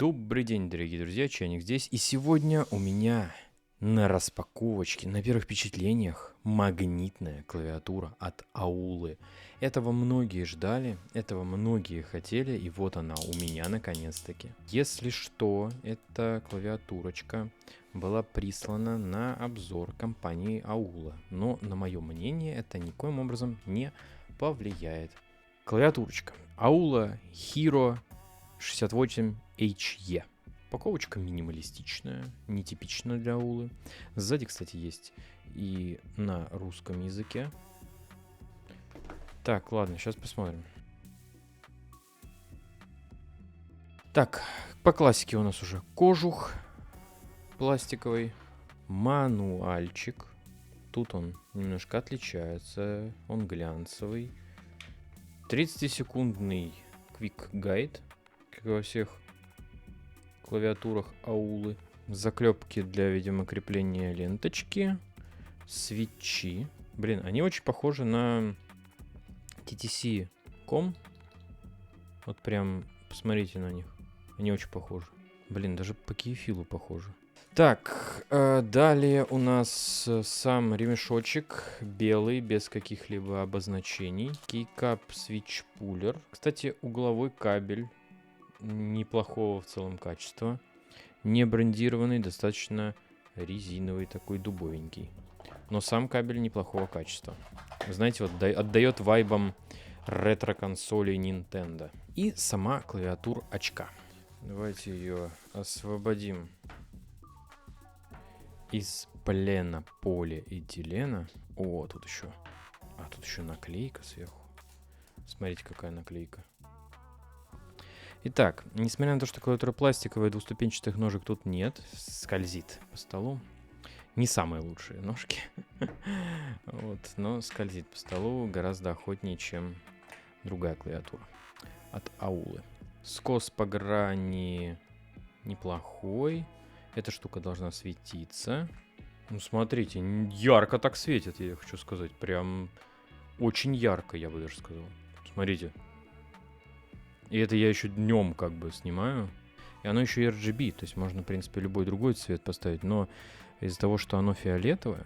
Добрый день, дорогие друзья, Чайник здесь. И сегодня у меня на распаковочке, на первых впечатлениях, магнитная клавиатура от Аулы. Этого многие ждали, этого многие хотели, и вот она у меня наконец-таки. Если что, эта клавиатурочка была прислана на обзор компании Аула, но, на мое мнение, это никоим образом не повлияет. Клавиатурочка Аула Hero 68HE. Упаковочка минималистичная, нетипичная для Аулы. Сзади, кстати, есть и на русском языке. Так, ладно, сейчас посмотрим. Так, по классике у нас уже кожух пластиковый, мануальчик. Тут он немножко отличается, он глянцевый. 30-секундный Quick Guide, как во всех клавиатурах Аулы. Заклепки для, видимо, крепления ленточки. Свитчи. Блин, они очень похожи на TTC.com. Вот прям посмотрите на них. Они очень похожи. Блин, даже по кейфилу похожи. Так, далее у нас сам ремешочек белый, без каких-либо обозначений. Keycap Switch Puller. Кстати, угловой кабель неплохого в целом качества. Не брендированный, достаточно резиновый, такой дубовенький. Но сам кабель неплохого качества. Знаете, вот отдает вайбам ретро-консолей Nintendo. И сама клавиатура очка. Давайте ее освободим из плена полиэтилена. О, тут еще. А тут еще наклейка сверху. Смотрите, какая наклейка. Итак, несмотря на то, что клавиатура пластиковая, двуступенчатых ножек тут нет, скользит по столу. Не самые лучшие ножки, вот, но скользит по столу гораздо охотнее, чем другая клавиатура от Аулы. Скос по грани неплохой. Эта штука должна светиться. Ну, смотрите, ярко так светит, я хочу сказать. Прям очень ярко, я бы даже сказал. Смотрите. И это я еще днем как бы снимаю. И оно еще и RGB, то есть можно, в принципе, любой другой цвет поставить. Но из-за того, что оно фиолетовое,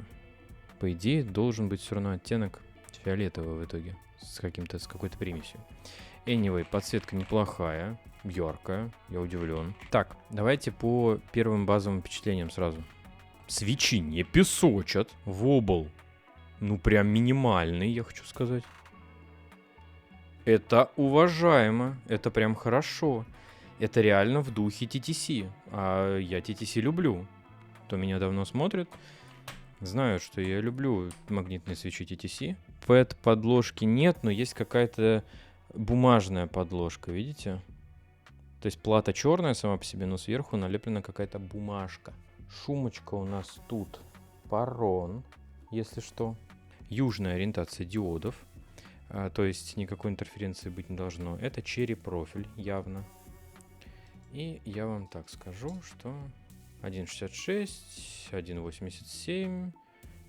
по идее, должен быть все равно оттенок фиолетового в итоге. С какой-то примесью. Anyway, подсветка неплохая, яркая, я удивлен. Так, давайте по первым базовым впечатлениям сразу. Свечи не песочат. Вобл, ну прям минимальный, я хочу сказать. Это уважаемо, это прям хорошо. Это реально в духе TTC. А я TTC люблю. Кто меня давно смотрит, знают, что я люблю магнитные свечи TTC. PET-подложки нет, но есть какая-то бумажная подложка, видите? То есть плата черная сама по себе, но сверху налеплена какая-то бумажка. Шумочка у нас тут Парон, если что. Южная ориентация диодов. То есть никакой интерференции быть не должно. Это черри профиль, явно. И я вам так скажу, что 1.66, 1.87,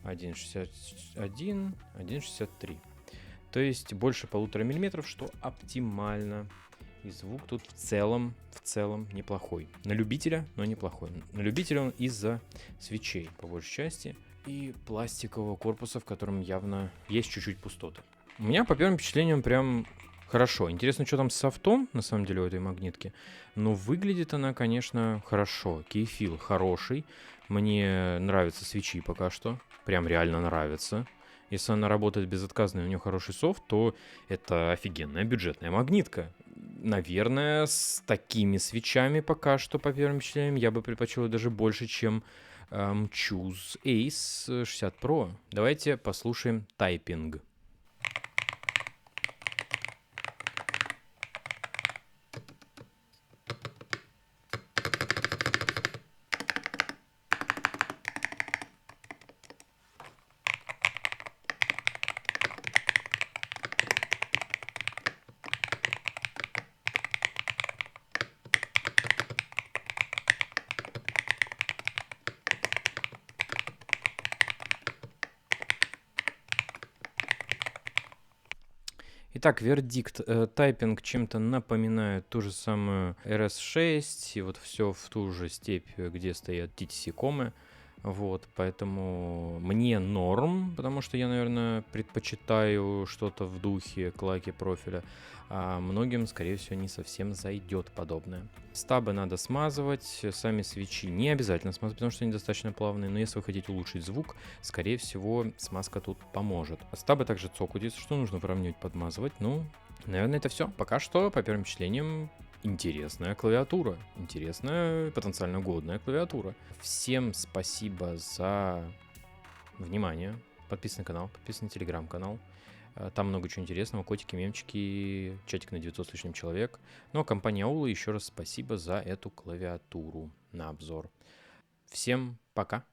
1.61, 1.63. То есть больше 1,5 мм, что оптимально. И звук тут в целом неплохой. На любителя, но неплохой. На любителя он из-за свечей, по большей части. И пластикового корпуса, в котором явно есть чуть-чуть пустоты. У меня по первым впечатлениям прям хорошо. Интересно, что там с софтом, на самом деле, у этой магнитки. Но выглядит она, конечно, хорошо. Кейфил хороший. Мне нравятся свечи пока что. Прям реально нравится. Если она работает безотказно и у нее хороший софт, то это офигенная бюджетная магнитка. Наверное, с такими свечами пока что, по первым впечатлениям, я бы предпочел даже больше, чем Choose Ace 60 Pro. Давайте послушаем тайпинг. Итак, вердикт. Тайпинг чем-то напоминает ту же самую RS6, и вот все в ту же степь, где стоят DTC-комы. Вот, поэтому мне норм, потому что я, наверное, предпочитаю что-то в духе клаки профиля, а многим, скорее всего, не совсем зайдет подобное. Стабы надо смазывать, сами свечи не обязательно смазывать, потому что они достаточно плавные, но если вы хотите улучшить звук, скорее всего, смазка тут поможет. Стабы также цокают, если что, нужно выравнивать, подмазывать. Ну, наверное, это все. Пока что, по первым впечатлениям, интересная клавиатура. Интересная, потенциально годная клавиатура. Всем спасибо за внимание. Подписывайтесь на канал, подписывайтесь на телеграм-канал. Там много чего интересного. Котики, мемчики, чатик на 900 с лишним человек. Ну а компания Аула еще раз спасибо за эту клавиатуру на обзор. Всем пока.